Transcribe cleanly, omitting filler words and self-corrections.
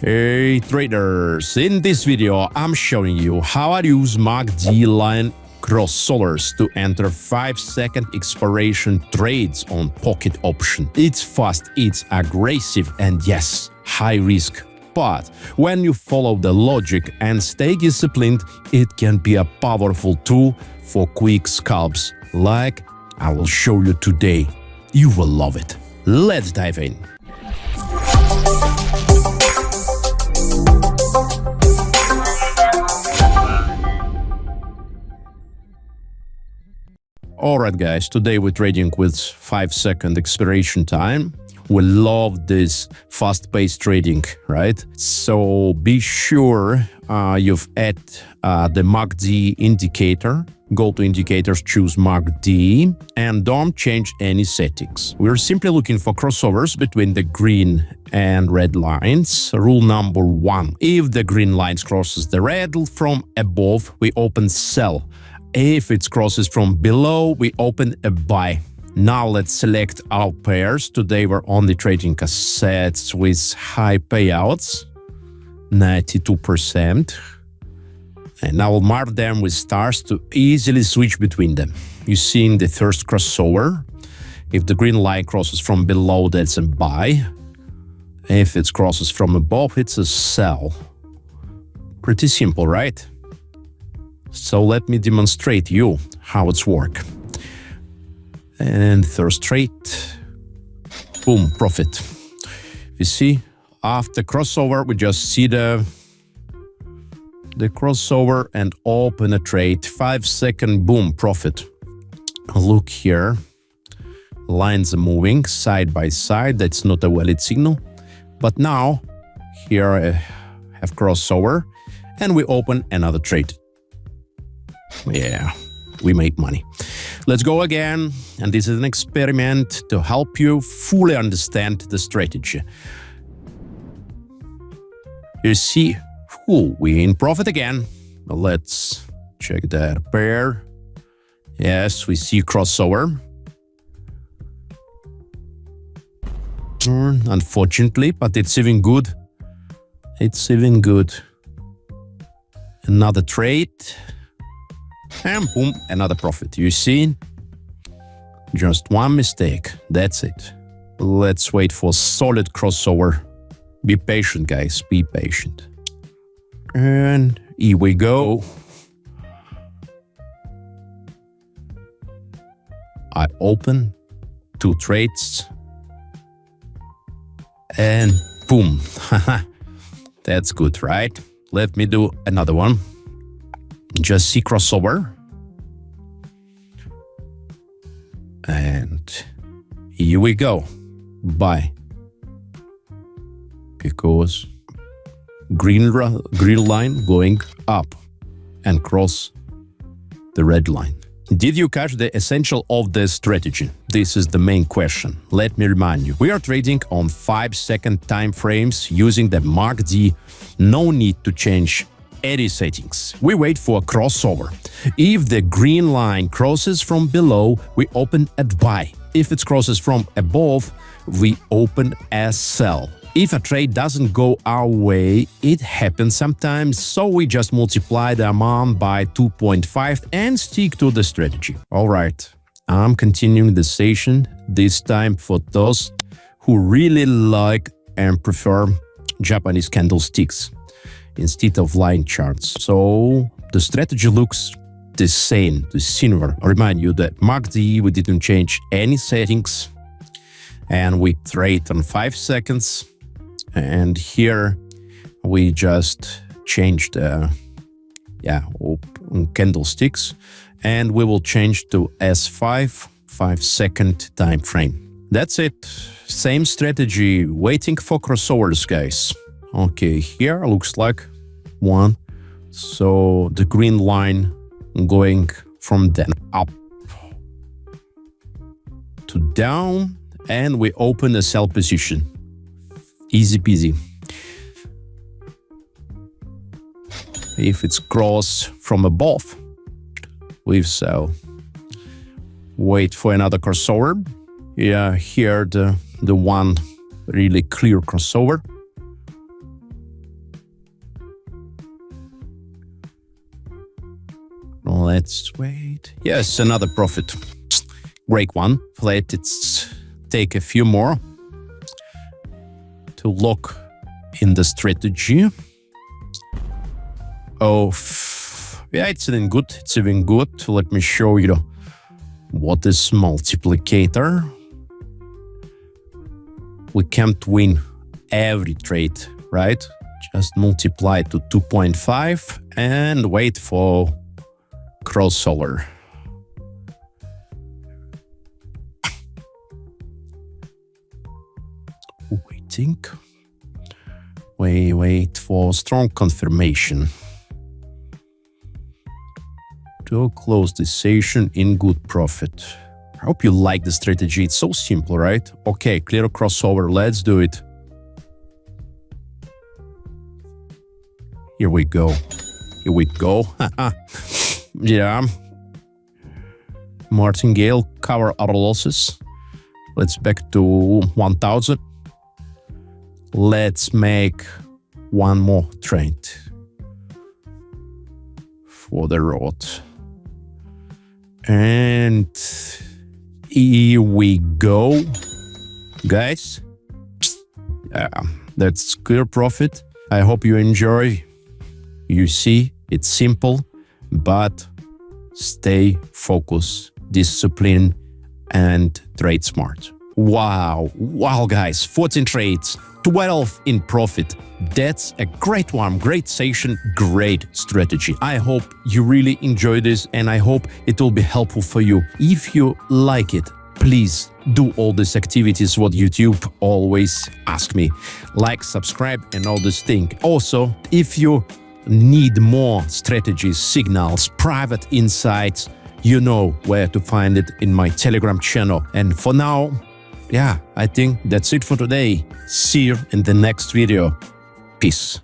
Hey traders, in this video I'm showing you how I use MACD line cross-sellers to enter 5-second expiration trades on pocket option. It's fast, it's aggressive and yes, high risk. But when you follow the logic and stay disciplined, it can be a powerful tool for quick scalps like I will show you today. You will love it. Let's dive in. Alright guys, today we're trading with 5-second expiration time. We love this fast-paced trading, right? So be sure you've added the MACD indicator. Go to indicators, choose MACD and don't change any settings. We're simply looking for crossovers between the green and red lines. Rule number 1. If the green lines crosses the red from above, we open sell. If it crosses from below, we open a buy. Now let's select our pairs. Today we're only trading assets with high payouts, 92%. And I will mark them with stars to easily switch between them. You see the first crossover. If the green line crosses from below, that's a buy. If it crosses from above, it's a sell. Pretty simple, right? So let me demonstrate you how it's work. And first trade, boom, profit. You see, after crossover, we just see the crossover and open a trade. 5-second, boom, profit. Look here, lines are moving side by side. That's not a valid signal. But now, here I have crossover and we open another trade. Yeah, we made money. Let's go again. And this is an experiment to help you fully understand the strategy. You see, we in profit again. Let's check that pair. Yes, we see crossover. Unfortunately, but it's even good. It's even good. Another trade. And boom, another profit. You see? Just one mistake. That's it. Let's wait for solid crossover. Be patient, guys. Be patient. And here we go. I open 2 trades. And boom. That's good, right? Let me do another one. Just see crossover. And here we go. Buy. Because green line going up and cross the red line. Did you catch the essential of the strategy? This is the main question. Let me remind you. We are trading on 5-second time frames using the MACD. No need to change any settings. We wait for a crossover. If the green line crosses from below, we open at buy. If it crosses from above, we open as sell. If a trade doesn't go our way, it happens sometimes, so we just multiply the amount by 2.5 and stick to the strategy. Alright, I'm continuing the session, this time for those who really like and prefer Japanese candlesticks instead of line charts. So the strategy looks the same, the similar. I remind you that MACD, we didn't change any settings and we trade on 5 seconds. And here we just changed candlesticks and we will change to S5, 5-second time frame. That's it. Same strategy, waiting for crossovers, guys. Okay, here looks like one. So the green line going from then up to down and we open a sell position. Easy peasy. If it's cross from above, we sell. Wait for another crossover. Yeah, here the one really clear crossover. Let's wait. Yes, another profit. Great one. Let's take a few more to lock in the strategy. Oh, yeah, it's even good. It's even good. Let me show you what is multiplicator. We can't win every trade, right? Just multiply to 2.5 and wait for crossover. Waiting. Wait for strong confirmation. To close this session in good profit. I hope you like the strategy. It's so simple, right? Okay, clear crossover. Let's do it. Here we go. Here we go. Yeah. Martingale, cover our losses. Let's back to 1000. Let's make one more trade for the road. And here we go, guys. That's clear profit. I hope you enjoy. You see, it's simple, but stay focused, discipline, and trade smart. Wow, guys, 14 trades, 12 in profit. That's a great one, great session, great strategy. I hope you really enjoy this and I hope it will be helpful for you. If you like it, please do all these activities what YouTube always ask me. Like, subscribe and all this thing. Also, if you need more strategies, signals, private insights, you know where to find it in my Telegram channel. And for now, yeah, I think that's it for today. See you in the next video. Peace.